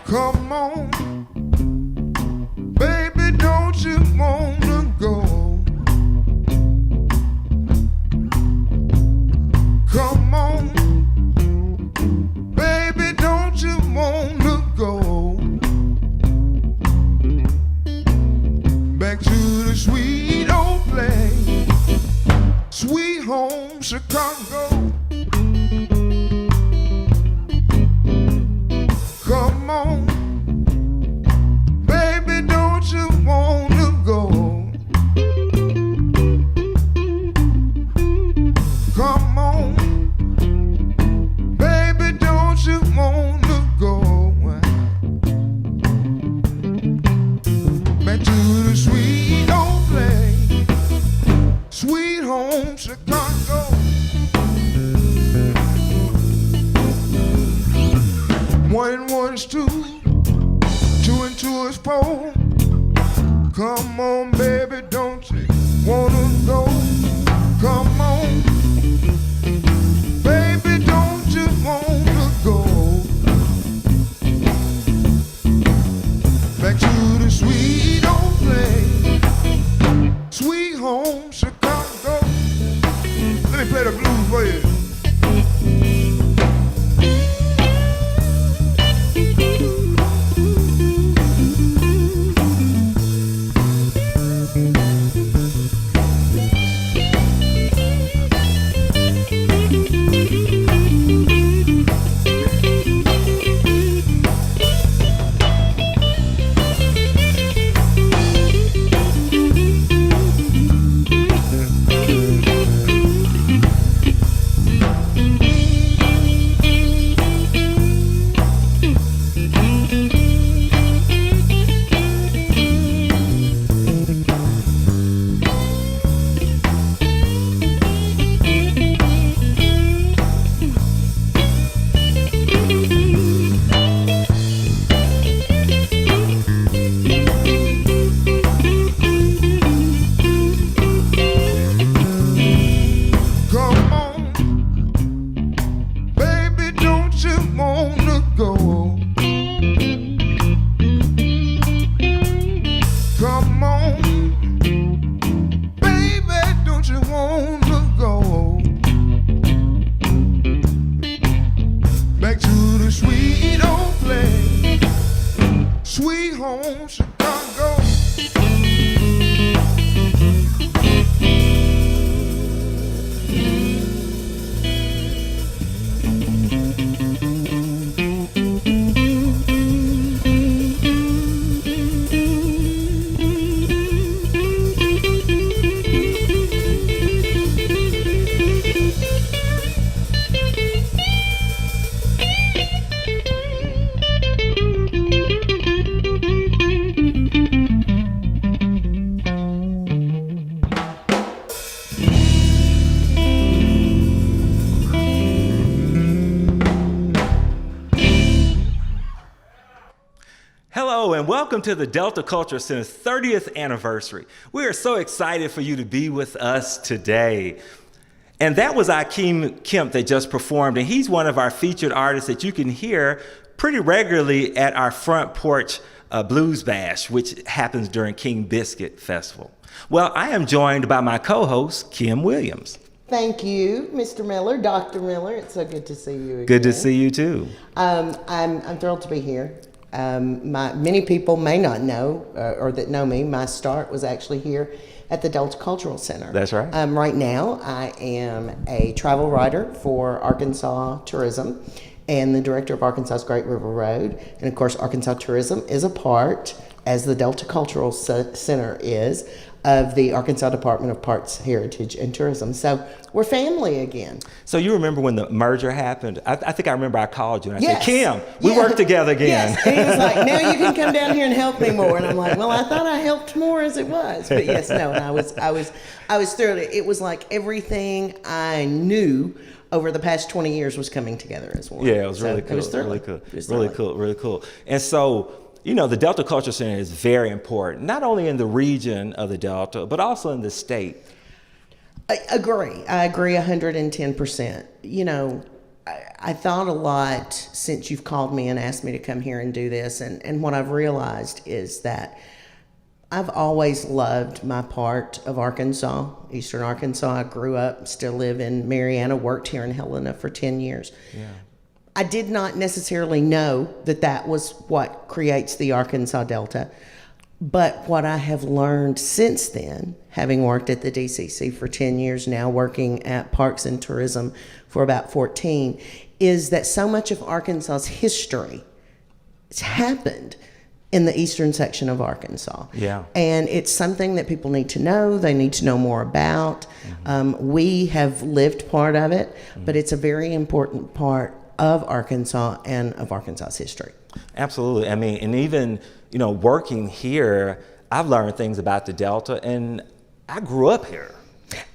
Come on, baby, don't you wanna go? Come on, baby, don't you wanna go? Back to the sweet old place, sweet home Chicago. Come on, baby, don't you wanna go? Come on, baby, don't you wanna go? Back to the sweet old place, sweet home Chicago. One and one's two, two and two is four. Come on, baby, don't you wanna go? Come on, baby, don't you wanna go? Back to the sweet old place, sweet home Chicago. Let me play the blues for you. Welcome to the Delta Cultural Center's 30th anniversary. We are so excited for you to be with us today. And that was Akeem Kemp that just performed, and he's one of our featured artists that you can hear pretty regularly at our Front Porch Blues Bash, which happens during King Biscuit Festival. Well, I am joined by my co-host, Kim Williams. Thank you, Mr. Miller, Dr. Miller. It's so good to see you again. Good to see you too. I'm thrilled to be here. Many people may not know, or that know me, my start was actually here at the Delta Cultural Center. That's right. Right now, I am a travel writer for Arkansas Tourism and the director of Arkansas's Great River Road. And of course, Arkansas Tourism is a part, as the Delta Cultural Center is, of the Arkansas Department of Parks, Heritage, and Tourism. So we're family again. So you remember when the merger happened? I think I remember I called you and I Yes. said, Kim, we work together again. Yes, and he was like, now you can come down here and help me more. And I'm like, well, I thought I helped more as it was. But yes, no, and I was thrilled. It was like everything I knew over the past 20 years was coming together as one. Yeah, it was really cool. It was thrilling. Really cool. It was Really thrilling. cool. Really cool. And so, you know, the Delta Cultural Center is very important, not only in the region of the Delta, but also in the state. I agree 110%. You know, I thought a lot since you've called me and asked me to come here and do this. And what I've realized is that I've always loved my part of Arkansas, Eastern Arkansas. I grew up, still live in Marianna, worked here in Helena for 10 years. Yeah. I did not necessarily know that that was what creates the Arkansas Delta. But what I have learned since then, having worked at the DCC for 10 years now, working at Parks and Tourism for about 14, is that so much of Arkansas's history has happened in the eastern section of Arkansas. Yeah. And it's something that people need to know. They need to know more about. We have lived part of it, but it's a very important part of Arkansas and of Arkansas's history. Absolutely. I mean, and even, working here, I've learned things about the Delta, and I grew up here.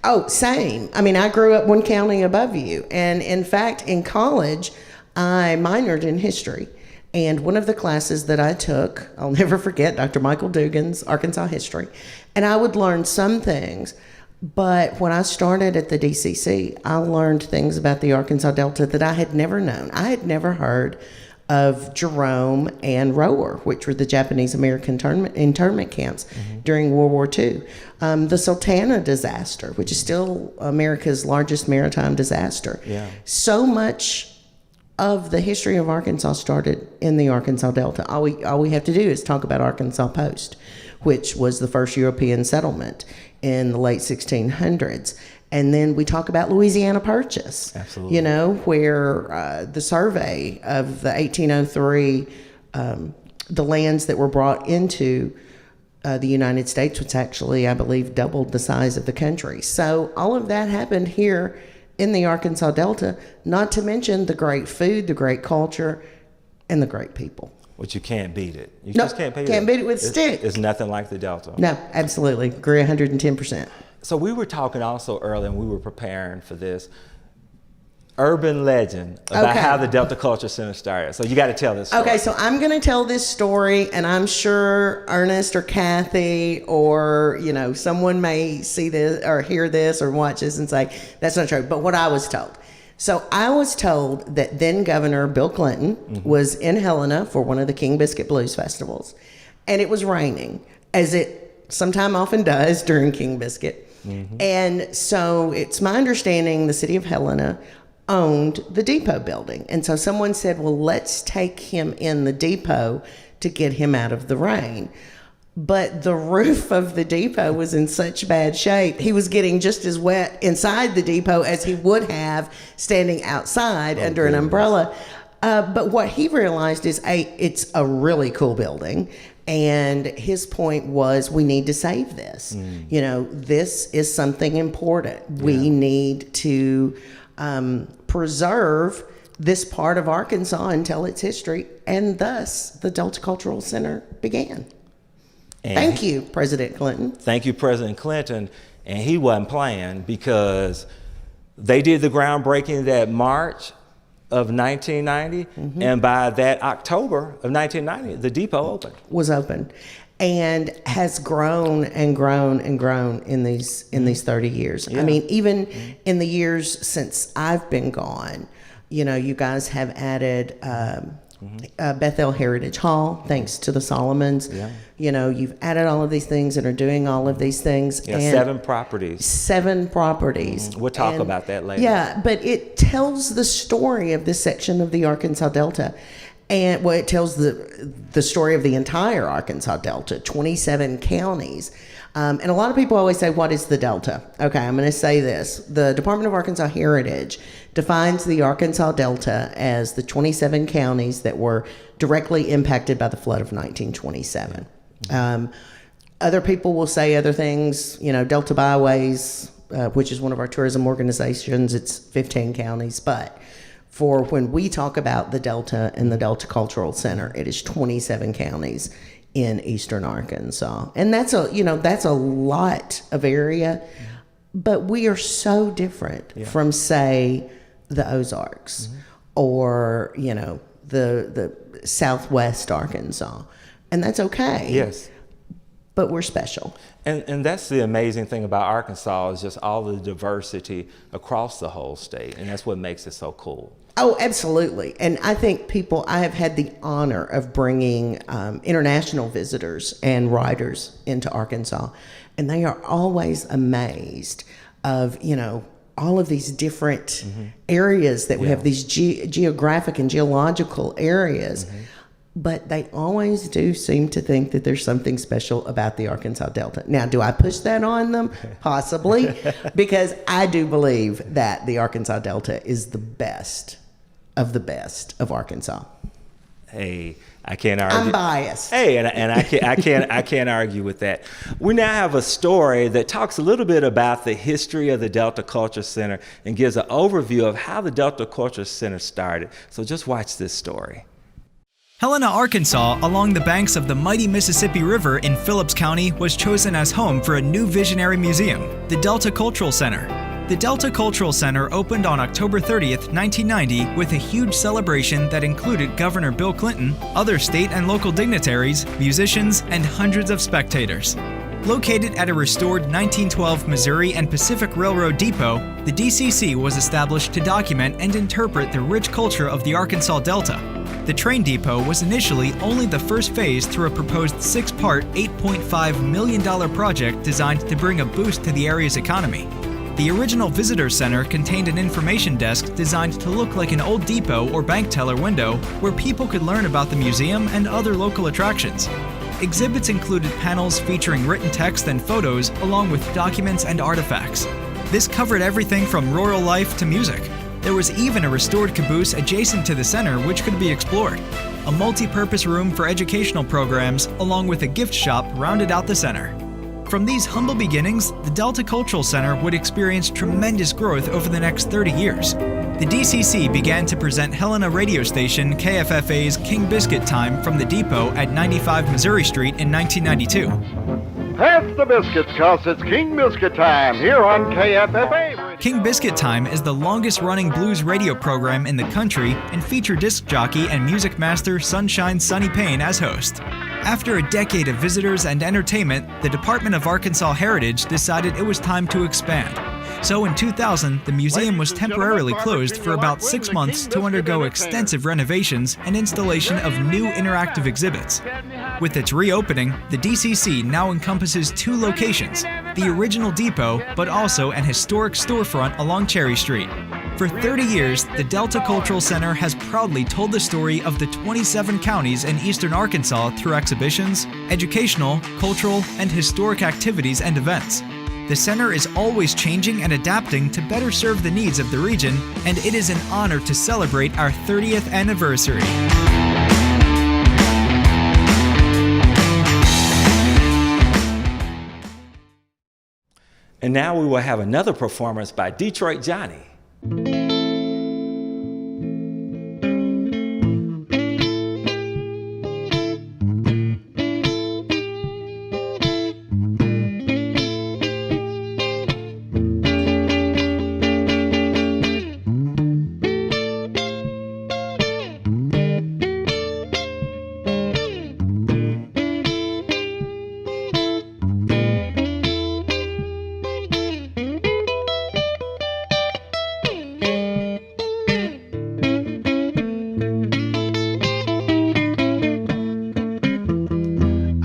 Oh, same. I mean, I grew up one county above you. And in fact, in college, I minored in history. And one of the classes that I took, I'll never forget, Dr. Michael Dugan's Arkansas history. And I would learn some things. But when I started at the DCC, I learned things about the Arkansas Delta that I had never known. I had never heard of Jerome and Rower, which were the Japanese-American internment camps during World War II. The Sultana disaster, which is still America's largest maritime disaster. Yeah. So much of the history of Arkansas started in the Arkansas Delta. All we have to do is talk about Arkansas Post, which was the first European settlement in the late 1600s. And then we talk about Louisiana Purchase. Absolutely. Where the survey of the 1803, the lands that were brought into the United States, which actually, I believe, doubled the size of the country. So all of that happened here in the Arkansas Delta, not to mention the great food, the great culture, and the great people. Which you can't beat it. You No, just can't beat it. can't beat it with a stick. It's nothing like the Delta. No, absolutely. Agree 110%. So we were talking also earlier, and we were preparing for this urban legend about Okay. how the Delta Culture Center started. So you got to tell this story. Okay, so I'm going to tell this story, and I'm sure Ernest or Kathy or, someone may see this or hear this or watch this and say, that's not true. But what I was told. So I was told that then Governor Bill Clinton was in Helena for one of the King Biscuit Blues festivals, and it was raining, as it sometime often does during King Biscuit. And so it's my understanding the city of Helena owned the depot building. And so someone said, well, let's take him in the depot to get him out of the rain. But the roof of the depot was in such bad shape, he was getting just as wet inside the depot as he would have standing outside under an umbrella. But what he realized is, it's a really cool building. And his point was, we need to save this. This is something important. We need to preserve this part of Arkansas and tell its history. And thus, the Delta Cultural Center began. And Thank you, President Clinton. Thank you, President Clinton. And he wasn't playing, because they did the groundbreaking that March of 1990, and by that October of 1990, the depot opened. Was open and has grown and grown and grown in these 30 years. I mean, even in the years since I've been gone, you guys have added Bethel Heritage Hall, thanks to the Solomons. You've added all of these things and are doing all of these things. Yeah, and 7 properties. 7 properties. We'll talk about that later. Yeah, but it tells the story of this section of the Arkansas Delta. And it tells the story of the entire Arkansas Delta, 27 counties. And a lot of people always say, what is the Delta? Okay, I'm going to say this. The Department of Arkansas Heritage defines the Arkansas Delta as the 27 counties that were directly impacted by the flood of 1927. Other people will say other things, Delta Byways, which is one of our tourism organizations, it's 15 counties. But for when we talk about the Delta and the Delta Cultural Center, it is 27 counties in eastern Arkansas. And that's a lot of area, but we are so different from, say, the Ozarks or, the Southwest Arkansas. And that's okay. Yes. but we're special. And that's the amazing thing about Arkansas is just all the diversity across the whole state, and that's what makes it so cool. Oh, absolutely. And I think I have had the honor of bringing international visitors and writers into Arkansas, and they are always amazed of, all of these different areas that we have, these geographic and geological areas. But they always do seem to think that there's something special about the Arkansas Delta. Now, do I push that on them? Possibly, because I do believe that the Arkansas Delta is the best of Arkansas. Hey, I can't argue. I'm biased. Hey, and I can't argue with that. We now have a story that talks a little bit about the history of the Delta Culture Center and gives an overview of how the Delta Culture Center started. So just watch this story. Helena, Arkansas, along the banks of the mighty Mississippi River in Phillips County, was chosen as home for a new visionary museum, the Delta Cultural Center. The Delta Cultural Center opened on October 30th, 1990, with a huge celebration that included Governor Bill Clinton, other state and local dignitaries, musicians, and hundreds of spectators. Located at a restored 1912 Missouri and Pacific Railroad depot, the DCC was established to document and interpret the rich culture of the Arkansas Delta. The train depot was initially only the first phase through a proposed 6-part, $8.5 million project designed to bring a boost to the area's economy. The original visitor center contained an information desk designed to look like an old depot or bank teller window where people could learn about the museum and other local attractions. Exhibits included panels featuring written text and photos along with documents and artifacts. This covered everything from rural life to music. There was even a restored caboose adjacent to the center which could be explored. A multi-purpose room for educational programs along with a gift shop rounded out the center. From these humble beginnings, the Delta Cultural Center would experience tremendous growth over the next 30 years. The DCC began to present Helena radio station KFFA's King Biscuit Time from the depot at 95 Missouri Street in 1992. Pass the biscuits, 'cause it's King Biscuit Time here on KFFA. King Biscuit Time is the longest-running blues radio program in the country and featured disc jockey and music master Sunshine Sonny Payne as host. After a decade of visitors and entertainment, the Department of Arkansas Heritage decided it was time to expand. So in 2000, the museum was temporarily closed for about 6 months to undergo extensive renovations and installation of new interactive exhibits. With its reopening, the DCC now encompasses 2 locations, the original depot, but also an historic storefront along Cherry Street. For 30 years, the Delta Cultural Center has proudly told the story of the 27 counties in eastern Arkansas through exhibitions, educational, cultural, and historic activities and events. The center is always changing and adapting to better serve the needs of the region, and it is an honor to celebrate our 30th anniversary. And now we will have another performance by Detroit Johnny.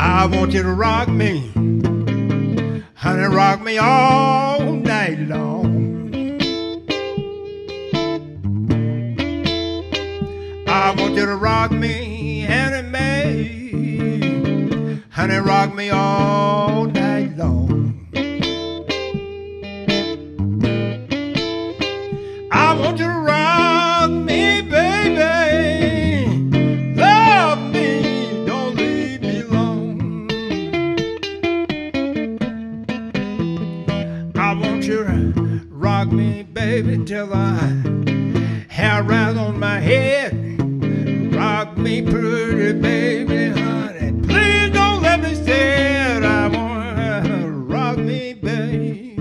I want you to rock me, honey, rock me all night long. I want you to rock me, Annie Mae, honey, rock me all night long. I want you to rock me, baby, love me, don't leave me alone. I want you to rock me, baby, till I hair rise on my head. Rock me pretty, baby, honey, please don't let me stay. I want to rock me, baby,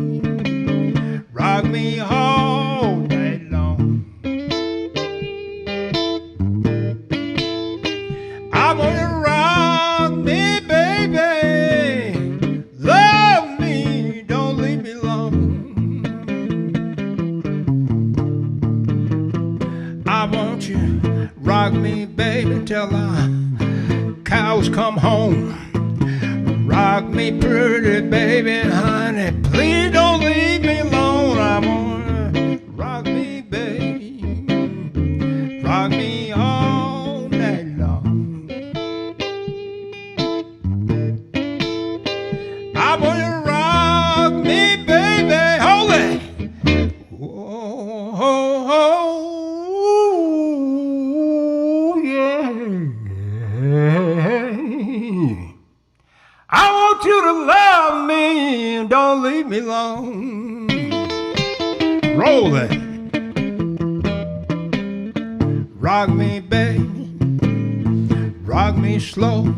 rock me all night long. I want to rock me, baby, want you rock me, baby, till the cows come home. Rock me pretty, baby, honey, please don't leave me alone. I wanna rock me, baby, rock me all night long. I wanna rock me, baby, hold it. Oh, yeah. I want you to love me and don't leave me alone. Roll it. Rock me, baby. Rock me slow.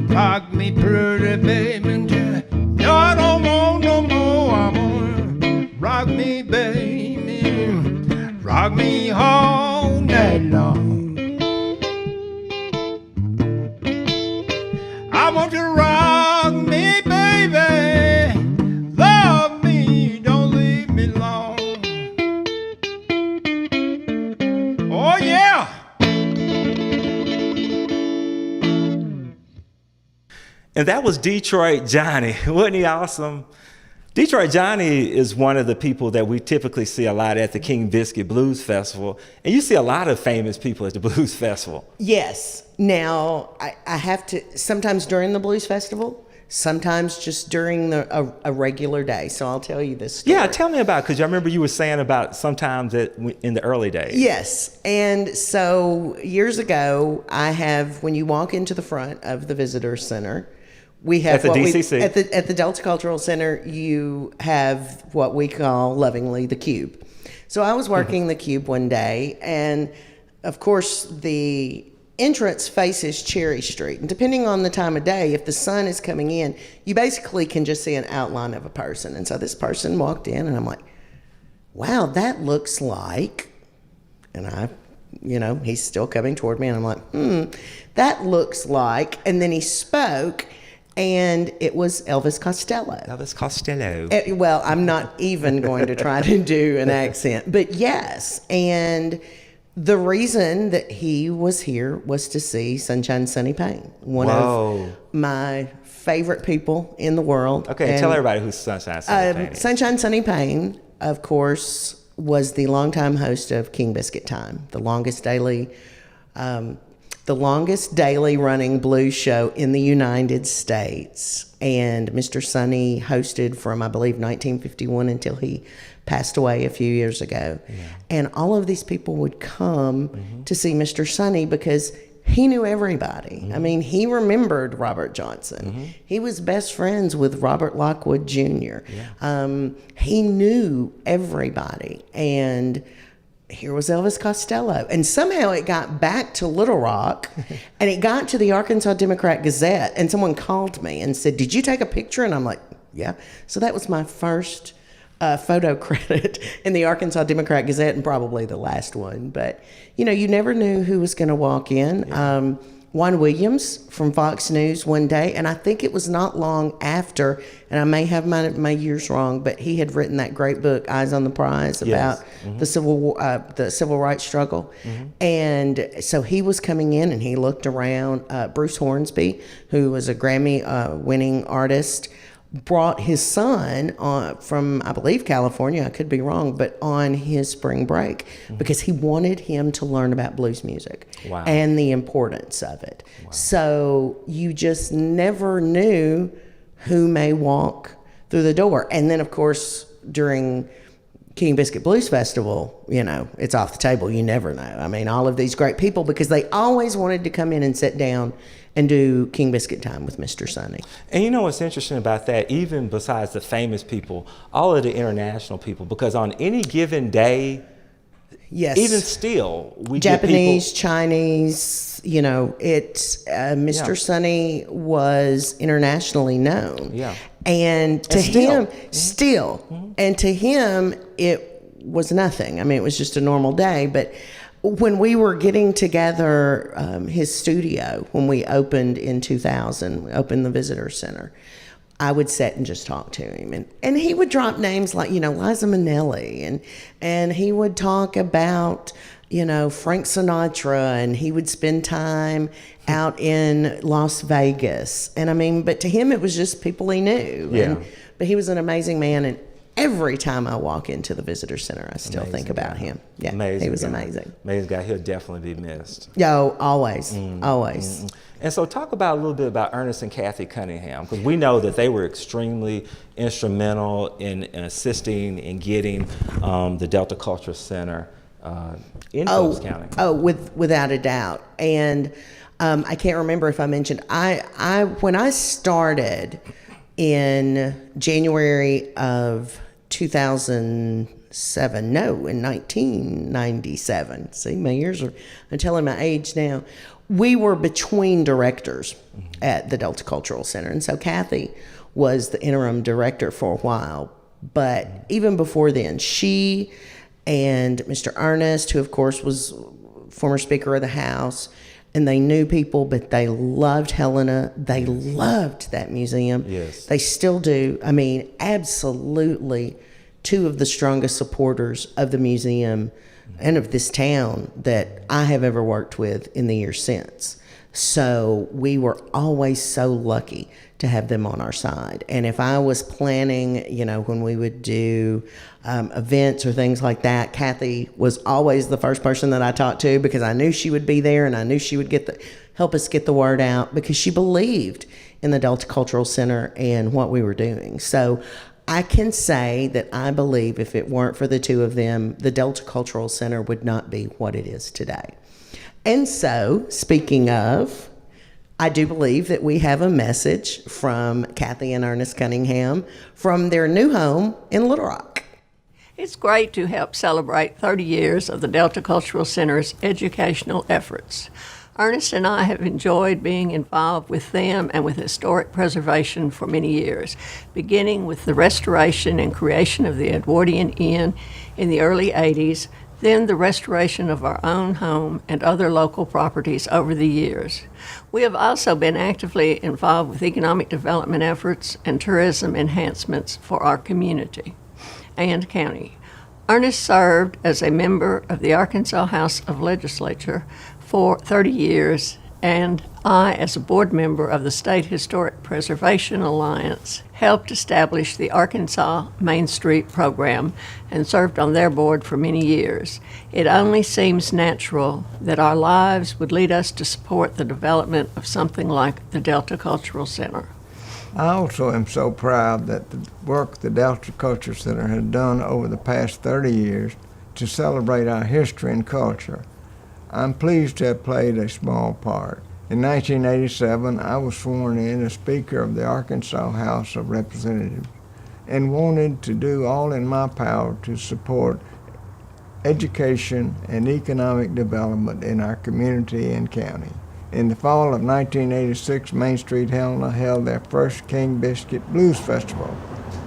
Rock me pretty, baby, until no, I don't want no more. I wanna rock me, baby. Rock me all night long. I want you to rock me, baby. Love me, don't leave me alone. Oh, yeah. And that was Detroit Johnny. Wasn't he awesome? Detroit Johnny is one of the people that we typically see a lot at the King Biscuit Blues Festival. And you see a lot of famous people at the Blues Festival. Yes. Now, I have to, sometimes during the Blues Festival, sometimes just during a regular day. So I'll tell you this story. Yeah, tell me about it, because I remember you were saying about sometimes in the early days. Yes. And so years ago, when you walk into the front of the Visitor Center, we have at the DCC. At the Delta Cultural Center, you have what we call lovingly the Cube. So I was working the Cube one day, and of course the entrance faces Cherry Street. And depending on the time of day, if the sun is coming in, you basically can just see an outline of a person. And so this person walked in, and I'm like, wow, that looks like, and he's still coming toward me, and I'm like, that looks like, and then he spoke, and it was Elvis Costello. Elvis Costello. Well, I'm not even going to try to do an accent, but yes. And the reason that he was here was to see Sunshine Sunny Payne, one of my favorite people in the world. Okay, tell everybody who's Sunshine Sunny Payne is. Sunshine Sunny Payne, of course, was the longtime host of King Biscuit Time, the longest daily running blues show in the United States. And Mr. Sunny hosted from, I believe, 1951 until he passed away a few years ago. Yeah. And all of these people would come to see Mr. Sunny because he knew everybody. I mean, he remembered Robert Johnson. He was best friends with Robert Lockwood Jr. Yeah. He knew everybody. And here was Elvis Costello. And somehow it got back to Little Rock, and it got to the Arkansas Democrat-Gazette, and someone called me and said, did you take a picture? And I'm like, yeah. So that was my first photo credit in the Arkansas Democrat-Gazette, and probably the last one. But, you never knew who was going to walk in. Yeah. Juan Williams from Fox News one day, and I think it was not long after, and I may have my years wrong, but he had written that great book, Eyes on the Prize, about the civil rights struggle. And so he was coming in, and he looked around. Bruce Hornsby, who was a Grammy-winning artist, brought his son from, I believe, California, I could be wrong, but on his spring break because he wanted him to learn about blues music and the importance of it. Wow. So you just never knew who may walk through the door. And then, of course, during King Biscuit Blues Festival, it's off the table. You never know. I mean, all of these great people, because they always wanted to come in and sit down and do King Biscuit Time with Mr. Sunny. And what's interesting about that, even besides the famous people, all of the international people, because on any given day, even still, we Japanese, get people, Chinese, Mr. Sunny was internationally known. Yeah. And to him, and to him, it was nothing. I mean, it was just a normal day, but when we were getting together, his studio, when we opened in 2000, we opened the Visitor Center, I would sit and just talk to him. And he would drop names like, Liza Minnelli. And he would talk about, Frank Sinatra, and he would spend time out in Las Vegas. And but to him, it was just people he knew. Yeah. But he was an amazing man, and every time I walk into the visitor center, I still Amazing think about guy. him. Yeah, Amazing he was guy. amazing. Amazing guy. He'll definitely be missed. Yo, always, always. And so talk about a little bit about Ernest and Kathy Cunningham, because we know that they were extremely instrumental in assisting in getting the Delta Cultural Center in Phillips County. Oh, without a doubt. And I can't remember if I mentioned, when I started in January of 2007, in 1997. See, my years I'm telling my age now. We were between directors at the Delta Cultural Center. And so Kathy was the interim director for a while. But even before then, she and Mr. Ernest, who of course was former Speaker of the House, and they knew people, but they loved Helena. They loved that museum. Yes. They still do. Absolutely two of the strongest supporters of the museum and of this town that I have ever worked with in the years since. So we were always so lucky to have them on our side. And if I was planning, when we would do events or things like that, Kathy was always the first person that I talked to, because I knew she would be there, and I knew she would help us get the word out, because she believed in the Delta Cultural Center and what we were doing. So I can say that I believe if it weren't for the two of them, the Delta Cultural Center would not be what it is today. And so, speaking of, I do believe that we have a message from Kathy and Ernest Cunningham from their new home in Little Rock. It's great to help celebrate 30 years of the Delta Cultural Center's educational efforts. Ernest and I have enjoyed being involved with them and with historic preservation for many years, beginning with the restoration and creation of the Edwardian Inn in the early 80s, then the restoration of our own home and other local properties over the years. We have also been actively involved with economic development efforts and tourism enhancements for our community and county. Ernest served as a member of the Arkansas House of Legislature for 30 years, and I, as a board member of the State Historic Preservation Alliance, helped establish the Arkansas Main Street program and served on their board for many years. It only seems natural that our lives would lead us to support the development of something like the Delta Cultural Center. I also am so proud that the work the Delta Cultural Center has done over the past 30 years to celebrate our history and culture. I'm pleased to have played a small part. In 1987, I was sworn in as Speaker of the Arkansas House of Representatives and wanted to do all in my power to support education and economic development in our community and county. In the fall of 1986, Main Street Helena held their first King Biscuit Blues Festival.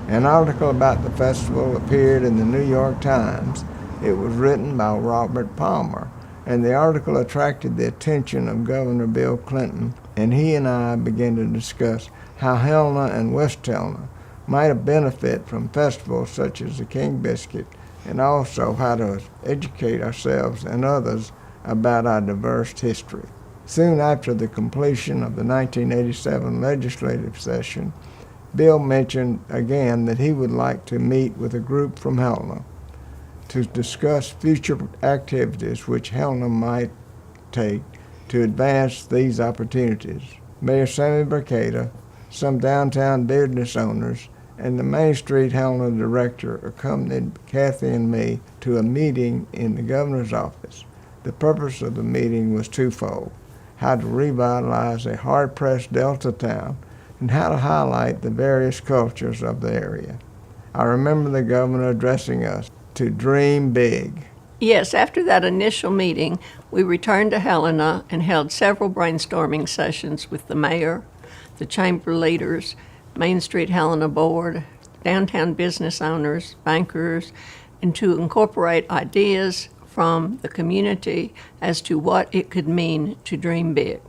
An article about the festival appeared in the New York Times. It was written by Robert Palmer, and the article attracted the attention of Governor Bill Clinton, and he and I began to discuss how Helena and West Helena might benefit from festivals such as the King Biscuit, and also how to educate ourselves and others about our diverse history. Soon after the completion of the 1987 legislative session, Bill mentioned again that he would like to meet with a group from Helena to discuss future activities which Helena might take to advance these opportunities. Mayor Sammy Bercada, some downtown business owners, and the Main Street Helena director accompanied Kathy and me to a meeting in the governor's office. The purpose of the meeting was twofold: how to revitalize a hard-pressed Delta town and how to highlight the various cultures of the area. I remember the governor addressing us to dream big. Yes, after that initial meeting, we returned to Helena and held several brainstorming sessions with the mayor, the chamber leaders, Main Street Helena board, downtown business owners, bankers, and to incorporate ideas from the community as to what it could mean to dream big.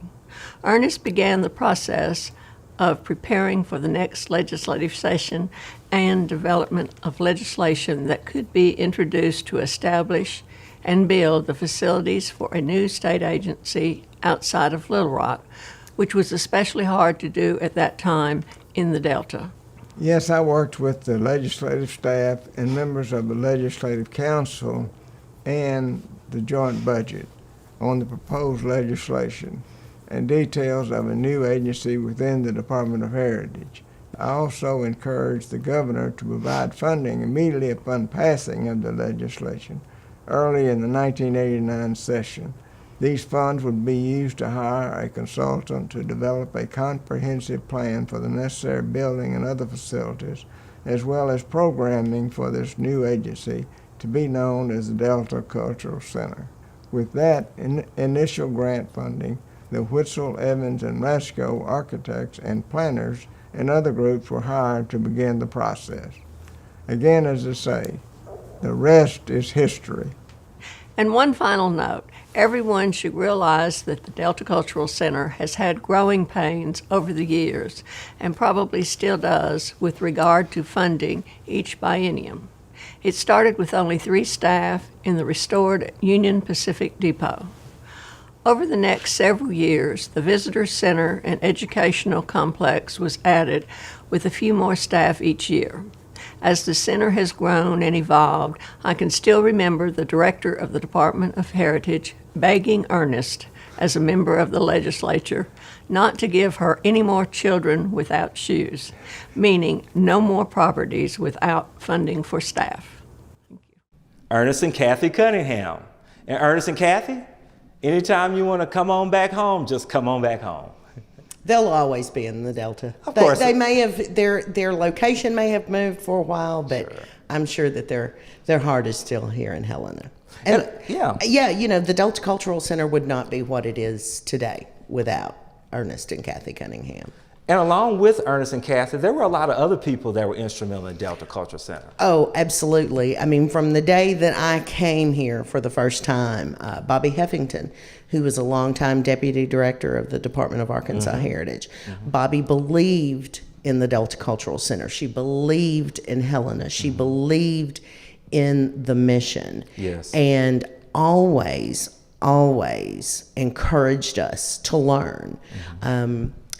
Ernest began the process of preparing for the next legislative session and development of legislation that could be introduced to establish and build the facilities for a new state agency outside of Little Rock, which was especially hard to do at that time in the Delta. Yes, I worked with the legislative staff and members of the Legislative Council and the joint budget on the proposed legislation and details of a new agency within the Department of Heritage. I also encouraged the governor to provide funding immediately upon passing of the legislation early in the 1989 session. These funds would be used to hire a consultant to develop a comprehensive plan for the necessary building and other facilities, as well as programming for this new agency to be known as the Delta Cultural Center. With that initial grant funding, the Whitzel, Evans, and Rasco architects and planners and other groups were hired to begin the process. Again, as I say, the rest is history. And one final note, everyone should realize that the Delta Cultural Center has had growing pains over the years, and probably still does, with regard to funding each biennium. It started with only 3 staff in the restored Union Pacific Depot. Over the next several years, the Visitor Center and Educational Complex was added with a few more staff each year. As the center has grown and evolved, I can still remember the director of the Department of Heritage begging Ernest, as a member of the legislature, not to give her any more children without shoes, meaning no more properties without funding for staff. Ernest and Kathy Cunningham. And Ernest and Kathy, anytime you want to come on back home, just come on back home. They'll always be in the Delta. Of course. They may have, their location may have moved for a while, but Sure. I'm sure that their heart is still here in Helena. And yeah. you know, the Delta Cultural Center would not be what it is today without Ernest and Kathy Cunningham. And along with Ernest and Kathy, there were a lot of other people that were instrumental in Delta Cultural Center. Oh, absolutely. I mean, from the day that I came here for the first time, Bobby Heffington, who was a longtime deputy director of the Department of Arkansas Heritage, Bobby believed in the Delta Cultural Center. She believed in Helena. She believed in the mission. Yes. And always encouraged us to learn.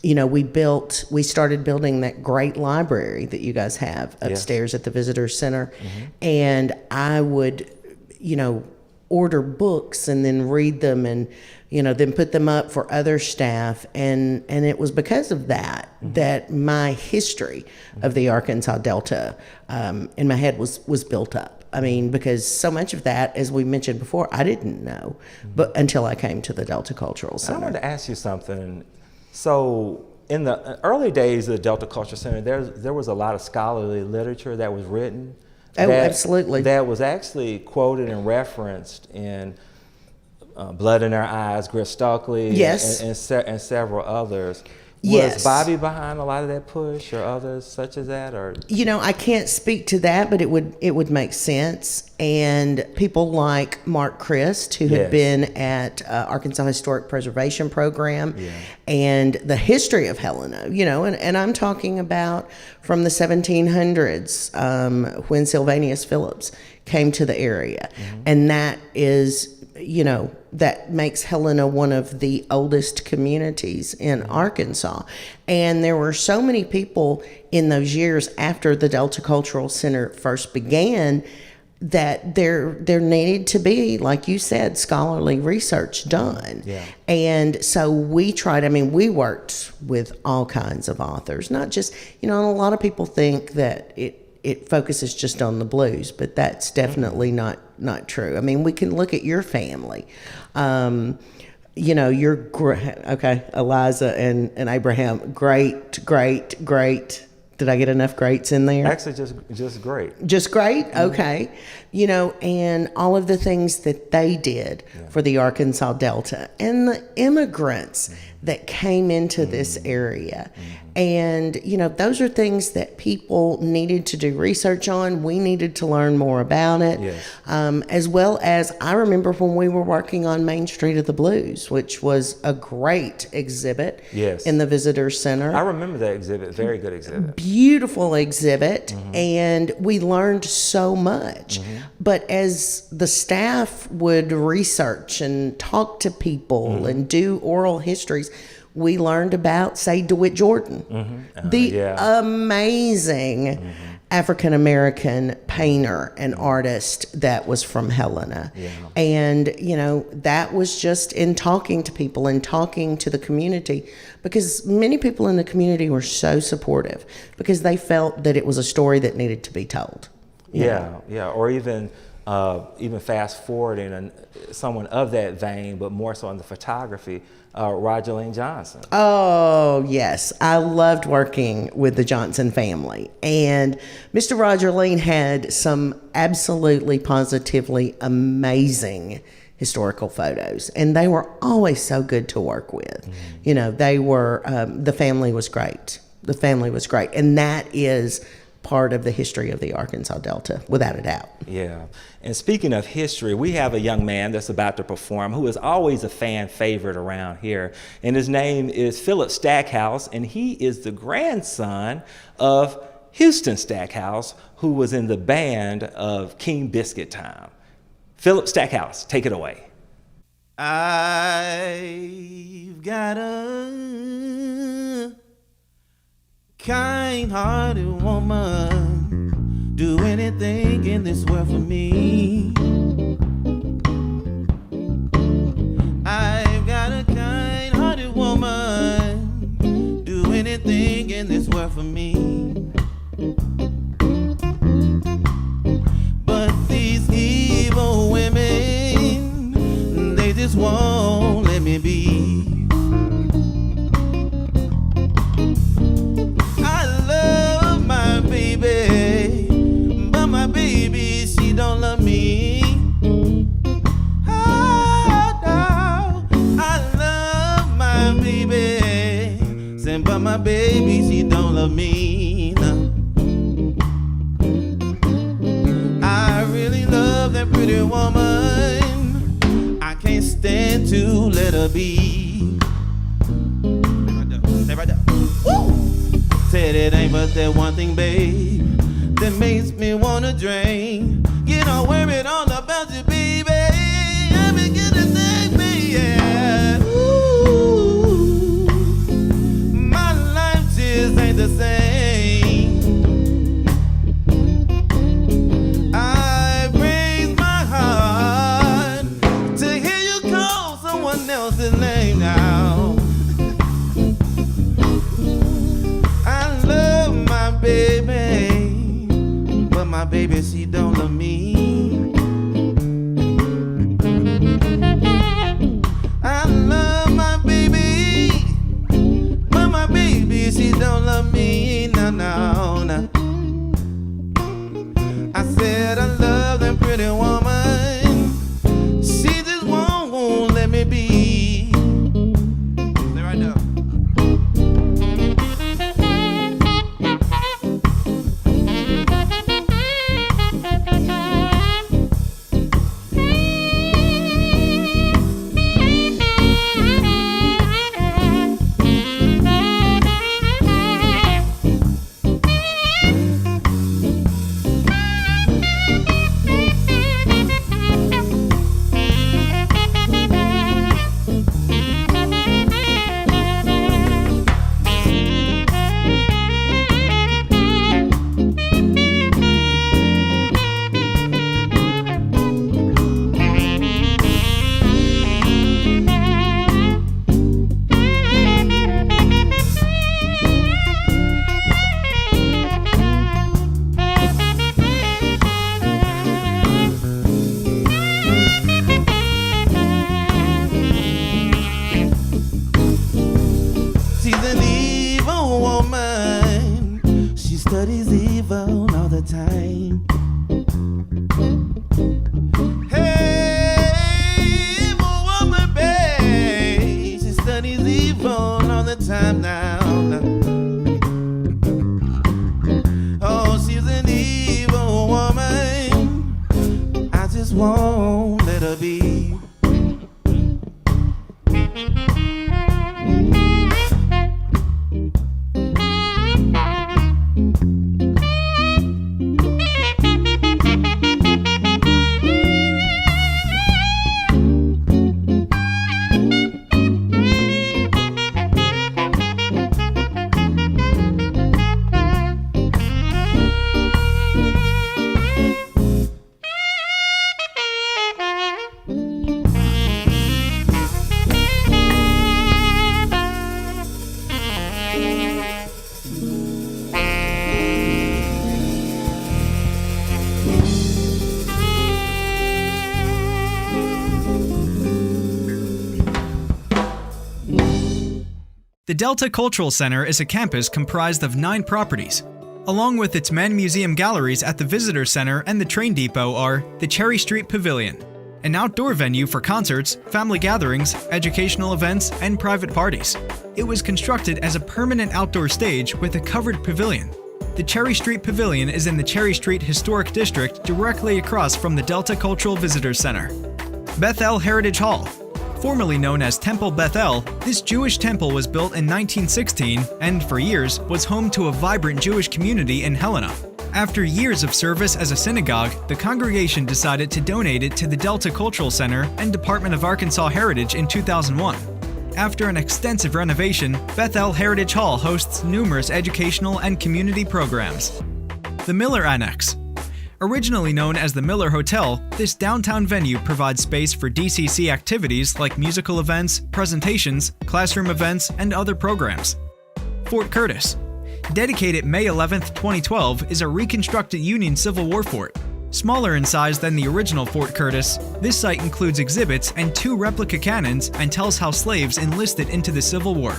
You know, we started building that great library that you guys have upstairs at the Visitor Center. And I would, you know, order books and then read them and, you know, then put them up for other staff. And it was because of that, that my history of the Arkansas Delta in my head was built up. I mean, because so much of that, as we mentioned before, I didn't know, but until I came to the Delta Cultural Center. I wanted to ask you something. So in the early days of the Delta Cultural Center, there was a lot of scholarly literature that was written. Oh, absolutely. That was actually quoted and referenced in Blood in Our Eyes, Griff Stockley, Yes. and several others. Yes. Was Bobby behind a lot of that push, or others such as that, or? You know, I can't speak to that, but it would make sense. And people like Mark Christ, who had Yes. been at Arkansas Historic Preservation Program, and the history of Helena, you know, and I'm talking about from the 1700s when Sylvanus Phillips came to the area. And that is, you know, that makes Helena one of the oldest communities in Arkansas. And there were so many people in those years after the Delta Cultural Center first began that there needed to be, like you said, scholarly research done. Yeah. And so we tried, I mean, we worked with all kinds of authors, not just, you know, and a lot of people think that it focuses just on the blues, but that's definitely not true. I mean, we can look at your family. You know, Eliza and Abraham, great. Did I get enough greats in there? Actually, just great. Just great? Okay. You know, and all of the things that they did for the Arkansas Delta and the immigrants that came into this area. And, you know, those are things that people needed to do research on. We needed to learn more about it. Yes. As well as I remember when we were working on Main Street of the Blues, which was a great exhibit Yes. in the Visitor Center. I remember that exhibit, very good exhibit. beautiful exhibit, and we learned so much. But as the staff would research and talk to people and do oral histories, we learned about, say, Dewitt Jordan, the amazing African-American painter and artist that was from Helena. And, you know, that was just in talking to people and talking to the community, because many people in the community were so supportive because they felt that it was a story that needed to be told. Yeah. Or even fast forwarding and someone of that vein, but more so in the photography, Roger Lane Johnson. Oh, yes. I loved working with the Johnson family. And Mr. Roger Lane had some absolutely positively amazing historical photos. And they were always so good to work with. You know, they were, the family was great. The family was great. And that is part of the history of the Arkansas Delta, without a doubt. Yeah. And speaking of history, we have a young man that's about to perform who is always a fan favorite around here. And his name is Philip Stackhouse, and he is the grandson of Houston Stackhouse, who was in the band of King Biscuit Time. Philip Stackhouse, take it away. I've got a kind-hearted woman, do anything in this world for me. I've got a kind-hearted woman, do anything in this world for me. But these evil women, they just won't let me be. But my baby, she don't love me. Oh, no. I love my baby, but my baby, she don't love me. No. I really love that pretty woman. I can't stand to let her be. Stay right there. Woo! Said it ain't but that one thing, babe, that makes me wanna drain. Get all worried all about you, baby. I begin to think, yeah. Ooh, my life just ain't the same. I raise my heart to hear you call someone else's name now. Baby, but my baby, she don't love me. I love my baby, but my baby, she don't love me. No, no, no. I said I love that pretty woman. She just won't let me be. Stay right there. The Delta Cultural Center is a campus comprised of 9 properties. Along with its main museum galleries at the Visitor Center and the train depot are the Cherry Street Pavilion, an outdoor venue for concerts, family gatherings, educational events, and private parties. It was constructed as a permanent outdoor stage with a covered pavilion. The Cherry Street Pavilion is in the Cherry Street Historic District directly across from the Delta Cultural Visitors Center. Bethel Heritage Hall. Formerly known as Temple Bethel, this Jewish temple was built in 1916 and, for years, was home to a vibrant Jewish community in Helena. After years of service as a synagogue, the congregation decided to donate it to the Delta Cultural Center and Department of Arkansas Heritage in 2001. After an extensive renovation, Bethel Heritage Hall hosts numerous educational and community programs. The Miller Annex. Originally known as the Miller Hotel, this downtown venue provides space for DCC activities like musical events, presentations, classroom events, and other programs. Fort Curtis. Dedicated May 11, 2012, is a reconstructed Union Civil War fort. Smaller in size than the original Fort Curtis, this site includes exhibits and 2 replica cannons and tells how slaves enlisted into the Civil War.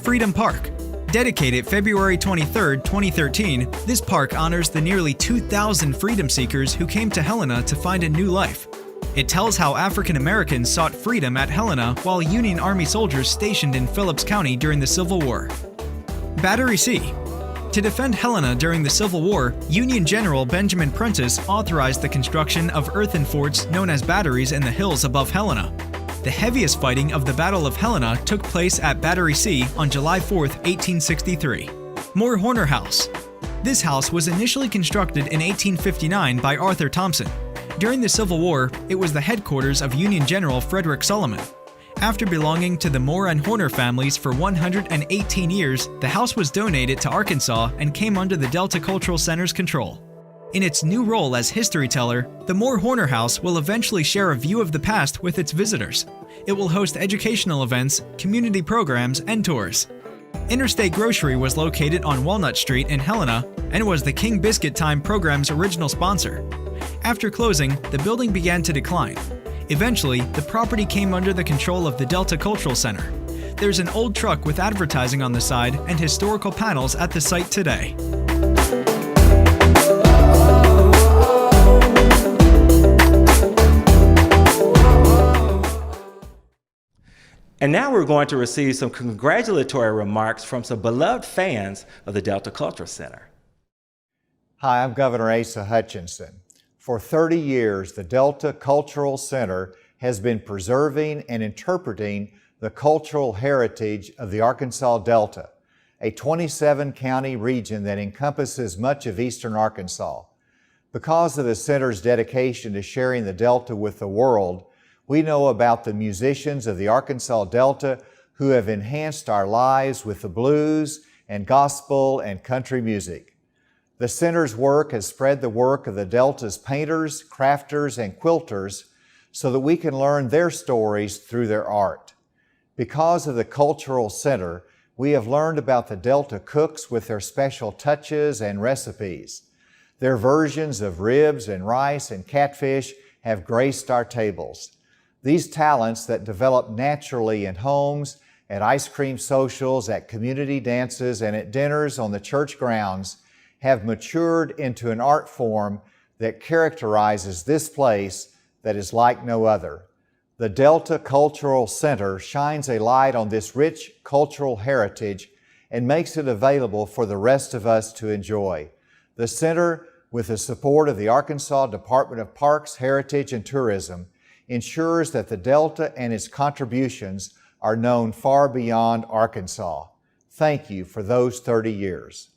Freedom Park. Dedicated February 23, 2013, this park honors the nearly 2,000 freedom seekers who came to Helena to find a new life. It tells how African Americans sought freedom at Helena while Union Army soldiers stationed in Phillips County during the Civil War. Battery C. To defend Helena during the Civil War, Union General Benjamin Prentiss authorized the construction of earthen forts known as batteries in the hills above Helena. The heaviest fighting of the Battle of Helena took place at Battery C on July 4, 1863. Moore Horner House. This house was initially constructed in 1859 by Arthur Thompson. During the Civil War, it was the headquarters of Union General Frederick Sullivan. After belonging to the Moore and Horner families for 118 years, the house was donated to Arkansas and came under the Delta Cultural Center's control. In its new role as history teller, the Moore Horner House will eventually share a view of the past with its visitors. It will host educational events, community programs, and tours. Interstate Grocery was located on Walnut Street in Helena and was the King Biscuit Time program's original sponsor. After closing, the building began to decline. Eventually, the property came under the control of the Delta Cultural Center. There's an old truck with advertising on the side and historical panels at the site today. And now we're going to receive some congratulatory remarks from some beloved fans of the Delta Cultural Center. Hi, I'm Governor Asa Hutchinson. For 30 years, the Delta Cultural Center has been preserving and interpreting the cultural heritage of the Arkansas Delta, a 27-county region that encompasses much of eastern Arkansas. Because of the center's dedication to sharing the Delta with the world, we know about the musicians of the Arkansas Delta who have enhanced our lives with the blues and gospel and country music. The center's work has spread the work of the Delta's painters, crafters, and quilters so that we can learn their stories through their art. Because of the Cultural Center, we have learned about the Delta cooks with their special touches and recipes. Their versions of ribs and rice and catfish have graced our tables. These talents that develop naturally in homes, at ice cream socials, at community dances, and at dinners on the church grounds have matured into an art form that characterizes this place that is like no other. The Delta Cultural Center shines a light on this rich cultural heritage and makes it available for the rest of us to enjoy. The center, with the support of the Arkansas Department of Parks, Heritage, and Tourism, ensures that the Delta and its contributions are known far beyond Arkansas. Thank you for those 30 years.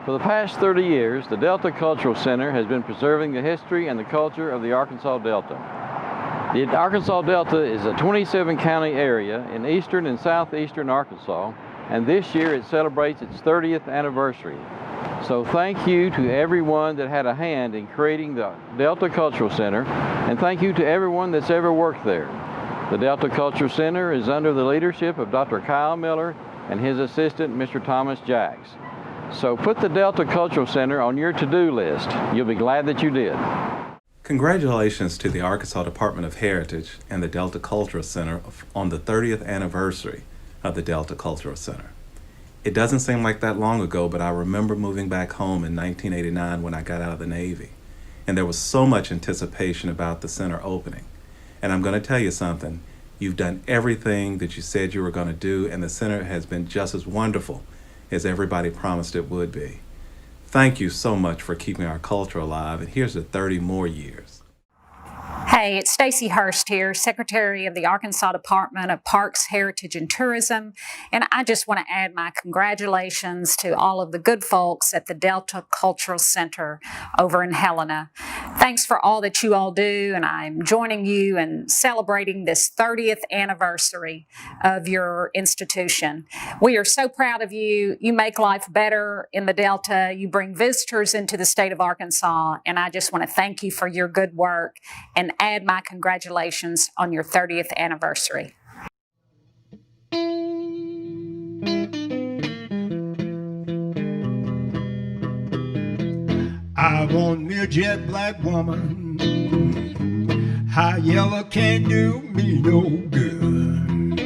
For the past 30 years, the Delta Cultural Center has been preserving the history and the culture of the Arkansas Delta. The Arkansas Delta is a 27-county area in eastern and southeastern Arkansas, and this year it celebrates its 30th anniversary. So thank you to everyone that had a hand in creating the Delta Cultural Center, and thank you to everyone that's ever worked there. The Delta Cultural Center is under the leadership of Dr. Kyle Miller and his assistant, Mr. Thomas Jacks. So put the Delta Cultural Center on your to-do list. You'll be glad that you did. Congratulations to the Arkansas Department of Heritage and the Delta Cultural Center on the 30th anniversary. of the Delta Cultural Center. It doesn't seem like that long ago, but I remember moving back home in 1989 when I got out of the Navy. And there was so much anticipation about the center opening. And I'm going to tell you something. You've done everything that you said you were going to do, and the center has been just as wonderful as everybody promised it would be. Thank you so much for keeping our culture alive, and here's to 30 more years. Hey, it's Stacy Hurst here, Secretary of the Arkansas Department of Parks, Heritage, and Tourism, and I just want to add my congratulations to all of the good folks at the Delta Cultural Center over in Helena. Thanks for all that you all do, and I'm joining you in celebrating this 30th anniversary of your institution. We are so proud of you. You make life better in the Delta. You bring visitors into the state of Arkansas, and I just want to thank you for your good work and add my congratulations on your 30th anniversary. I want me a jet black woman. High yellow can't do me no good.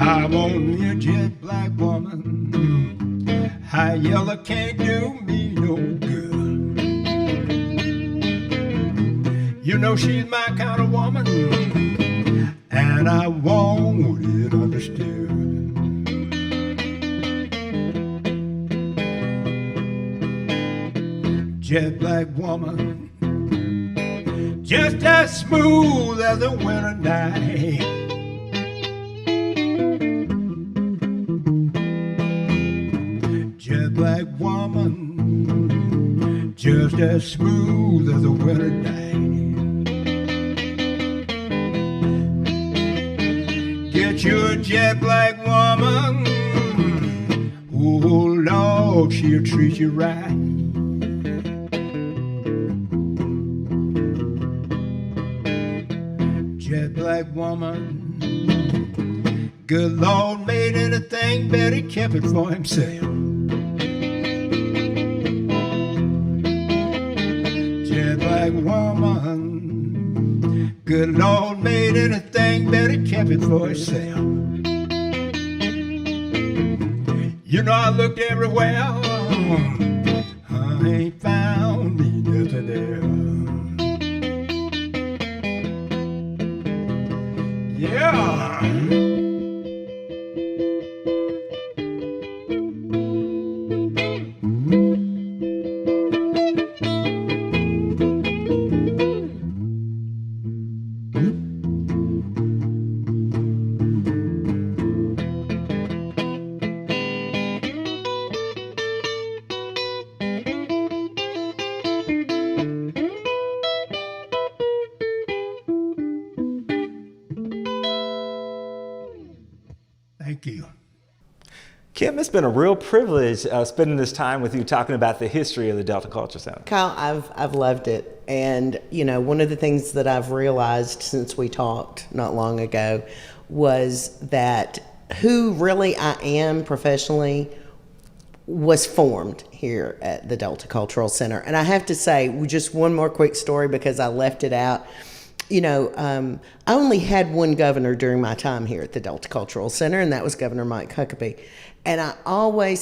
I want me a jet black woman. High yellow can't do me no good. You know she's my kind of woman, and I want it understood. Jet black woman, just as smooth as a winter night. Jet black woman, just as smooth as a winter night. Get you a jet black woman, oh Lord, she'll treat you right. Jet black woman, good Lord made anything, but he kept it for himself. Jet black woman, good Lord made anything, but he kept it for himself. You know I looked everywhere, I ain't found me nothing there. Yeah. Thank you. Kim, it's been a real privilege spending this time with you talking about the history of the Delta Culture Center. Kyle, I've loved it. And, you know, one of the things that I've realized since we talked not long ago was that who really I am professionally was formed here at the Delta Cultural Center. And I have to say, just one more quick story because I left it out. You know, I only had one governor during my time here at the Delta Cultural Center, and that was Governor Mike Huckabee. And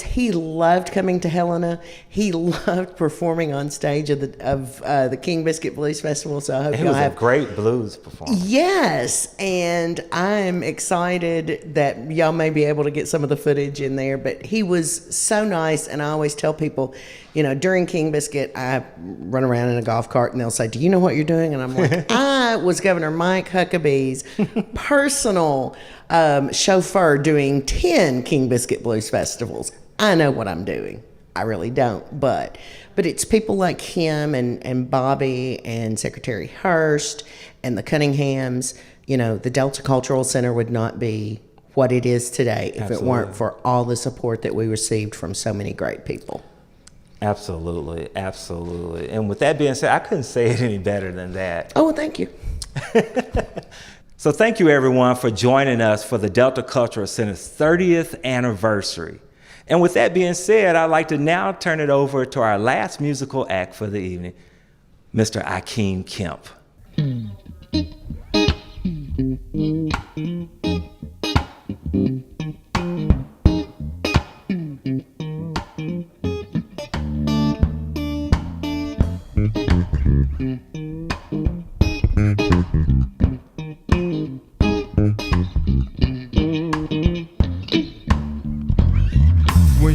he loved coming to Helena. He loved performing on stage of the King Biscuit Blues Festival. So I hope he was a great blues performer. Yes, and I'm excited that y'all may be able to get some of the footage in there. But he was so nice, and I always tell people, you know, during King Biscuit, I run around in a golf cart, and they'll say, "Do you know what you're doing?" And I'm like, I was Governor Mike Huckabee's personal chauffeur doing 10 King Biscuit Blues festivals. I know what I'm doing. I really don't, but it's people like him and Bobby and Secretary Hurst and the Cunninghams. You know, the Delta Cultural Center would not be what it is today if it weren't for all the support that we received from so many great people. Absolutely, absolutely. And with that being said, I couldn't say it any better than that. Oh, well, thank you. So thank you, everyone, for joining us for the Delta Cultural Center's 30th anniversary. And with that being said, I'd like to now turn it over to our last musical act for the evening, Mr. Akeem Kemp. When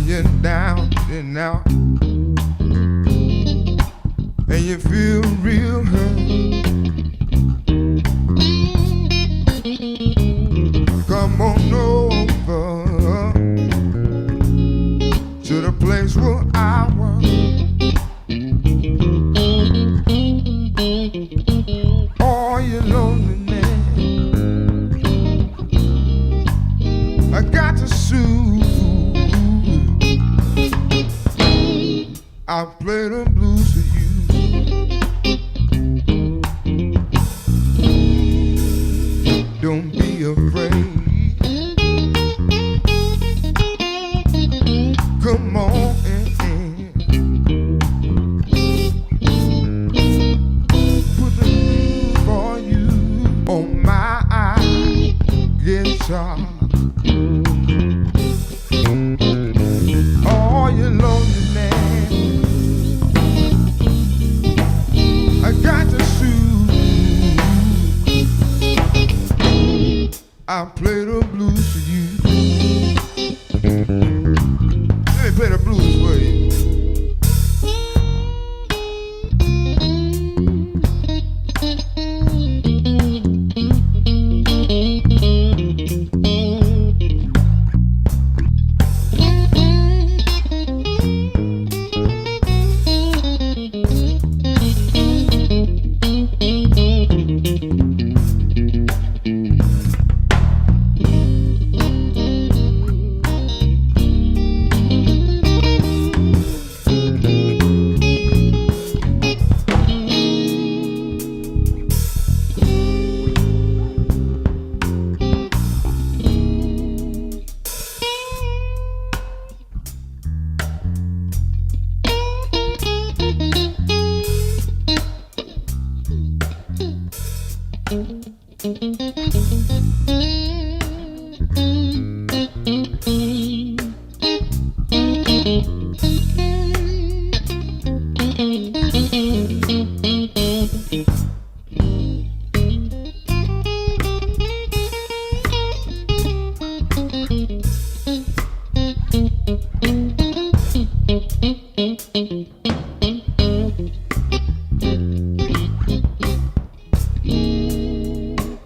you're down and out and you feel real hurt, come on over to the place where I was. All your loneliness I got to soothe. I'll play the blues for you. Don't be afraid. Come on and put the blues for you on my guitar. All your loneliness I got to soothe. I'll play the blues for you. Let me play the blues for you.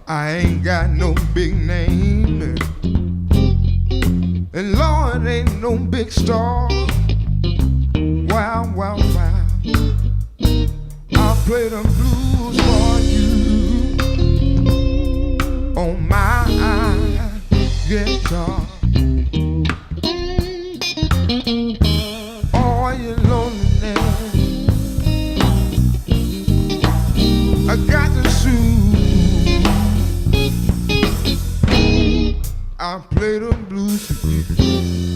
I ain't got no big name, and Lord ain't no big star. Wow, wow, wow. I'll play the blues for you on my guitar. All your loneliness I got to soothe. I'll play the blues for you.